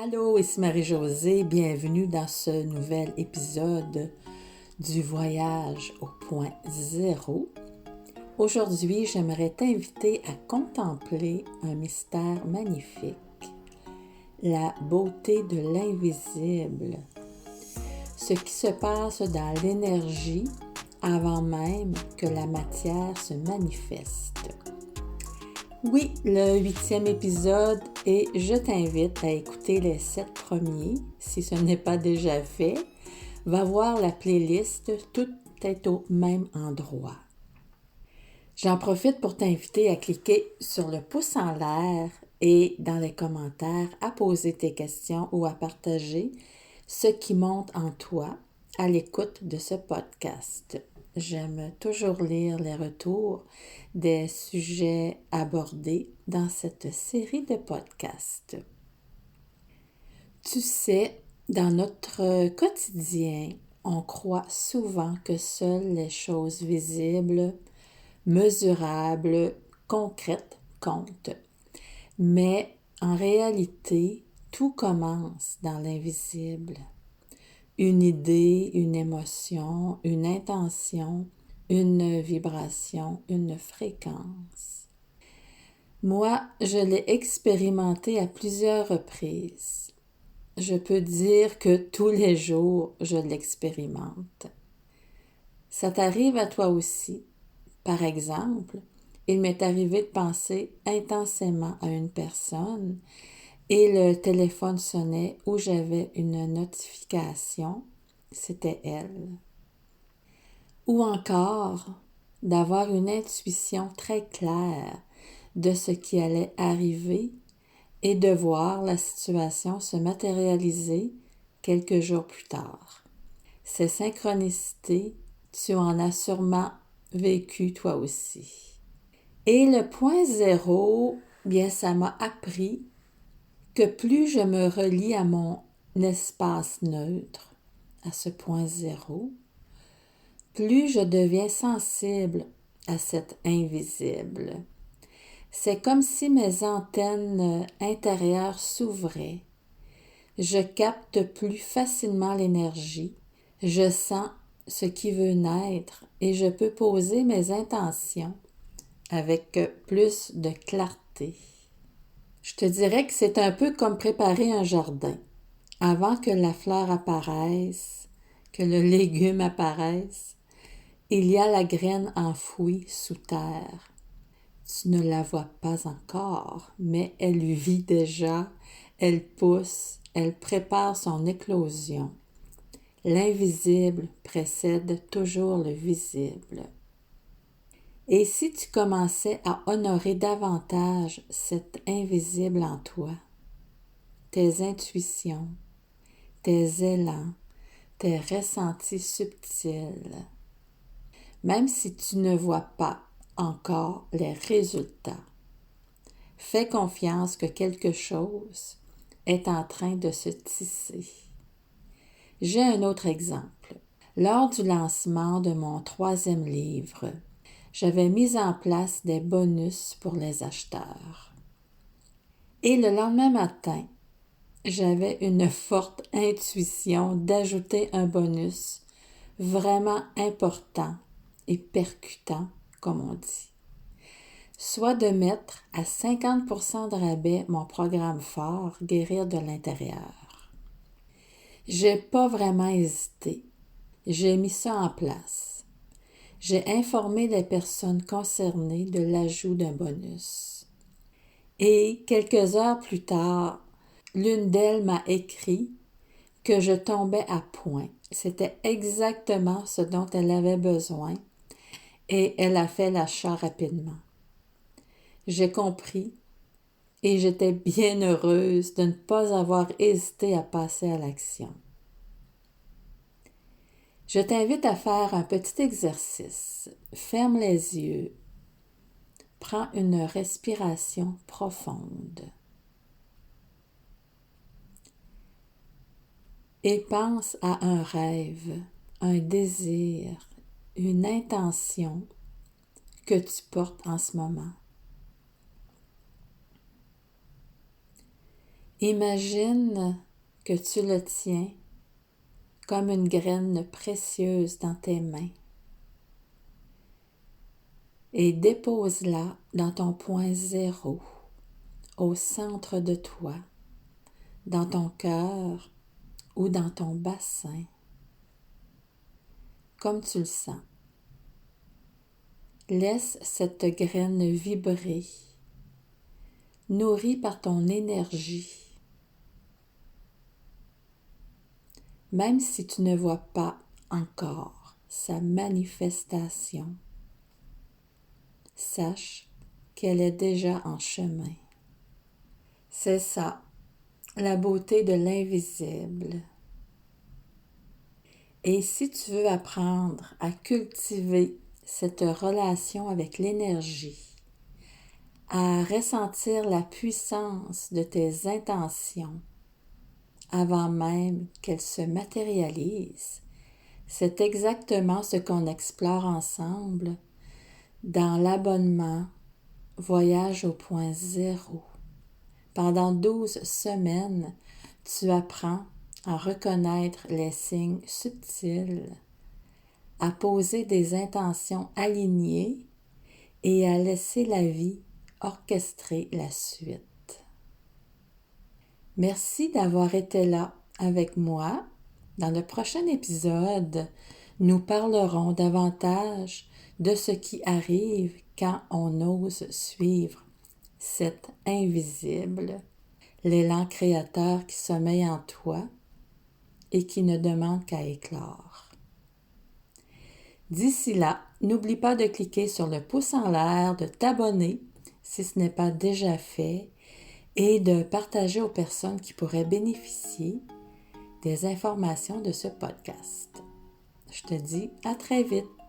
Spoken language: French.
Allô, ici Marie-Josée, bienvenue dans ce nouvel épisode du voyage au point zéro. Aujourd'hui, j'aimerais t'inviter à contempler un mystère magnifique, la beauté de l'invisible, ce qui se passe dans l'énergie avant même que la matière se manifeste. Oui, le 8e épisode et je t'invite à écouter les 7 premiers, si ce n'est pas déjà fait. Va voir la playlist, tout est au même endroit. J'en profite pour t'inviter à cliquer sur le pouce en l'air et dans les commentaires à poser tes questions ou à partager ce qui monte en toi à l'écoute de ce podcast. J'aime toujours lire les retours des sujets abordés dans cette série de podcasts. Tu sais, dans notre quotidien, on croit souvent que seules les choses visibles, mesurables, concrètes comptent. Mais en réalité, tout commence dans l'invisible. Une idée, une émotion, une intention, une vibration, une fréquence. Moi, je l'ai expérimenté à plusieurs reprises. Je peux dire que tous les jours, je l'expérimente. Ça t'arrive à toi aussi. Par exemple, il m'est arrivé de penser intensément à une personne et le téléphone sonnait où j'avais une notification, c'était elle. Ou encore, d'avoir une intuition très claire de ce qui allait arriver et de voir la situation se matérialiser quelques jours plus tard. Ces synchronicités, tu en as sûrement vécu toi aussi. Et le point zéro, bien ça m'a appris que plus je me relie à mon espace neutre, à ce point zéro, plus je deviens sensible à cet invisible. C'est comme si mes antennes intérieures s'ouvraient. Je capte plus facilement l'énergie, je sens ce qui veut naître et je peux poser mes intentions avec plus de clarté. Je te dirais que c'est un peu comme préparer un jardin. Avant que la fleur apparaisse, que le légume apparaisse, il y a la graine enfouie sous terre. Tu ne la vois pas encore, mais elle vit déjà, elle pousse, elle prépare son éclosion. L'invisible précède toujours le visible. Et si tu commençais à honorer davantage cet invisible en toi, tes intuitions, tes élans, tes ressentis subtils, même si tu ne vois pas encore les résultats, fais confiance que quelque chose est en train de se tisser. J'ai un autre exemple. Lors du lancement de mon 3e livre, j'avais mis en place des bonus pour les acheteurs. Et le lendemain matin, j'avais une forte intuition d'ajouter un bonus vraiment important et percutant, comme on dit. Soit de mettre à 50% de rabais mon programme fort Guérir de l'intérieur. J'ai pas vraiment hésité. J'ai mis ça en place. J'ai informé les personnes concernées de l'ajout d'un bonus. Et quelques heures plus tard, l'une d'elles m'a écrit que je tombais à point. C'était exactement ce dont elle avait besoin et elle a fait l'achat rapidement. J'ai compris et j'étais bien heureuse de ne pas avoir hésité à passer à l'action. Je t'invite à faire un petit exercice. Ferme les yeux. Prends une respiration profonde. Et pense à un rêve, un désir, une intention que tu portes en ce moment. Imagine que tu le tiens comme une graine précieuse dans tes mains et dépose-la dans ton point zéro, au centre de toi, dans ton cœur ou dans ton bassin, comme tu le sens. Laisse cette graine vibrer, nourrie par ton énergie. Même si tu ne vois pas encore sa manifestation, sache qu'elle est déjà en chemin. C'est ça, la beauté de l'invisible. Et si tu veux apprendre à cultiver cette relation avec l'énergie, à ressentir la puissance de tes intentions avant même qu'elles se matérialisent, c'est exactement ce qu'on explore ensemble dans l'abonnement Voyage au point zéro. Pendant 12 semaines, tu apprends à reconnaître les signes subtils, à poser des intentions alignées et à laisser la vie orchestrer la suite. Merci d'avoir été là avec moi. Dans le prochain épisode, nous parlerons davantage de ce qui arrive quand on ose suivre cet invisible, l'élan créateur qui sommeille en toi et qui ne demande qu'à éclore. D'ici là, n'oublie pas de cliquer sur le pouce en l'air, de t'abonner si ce n'est pas déjà fait et de partager aux personnes qui pourraient bénéficier des informations de ce podcast. Je te dis à très vite.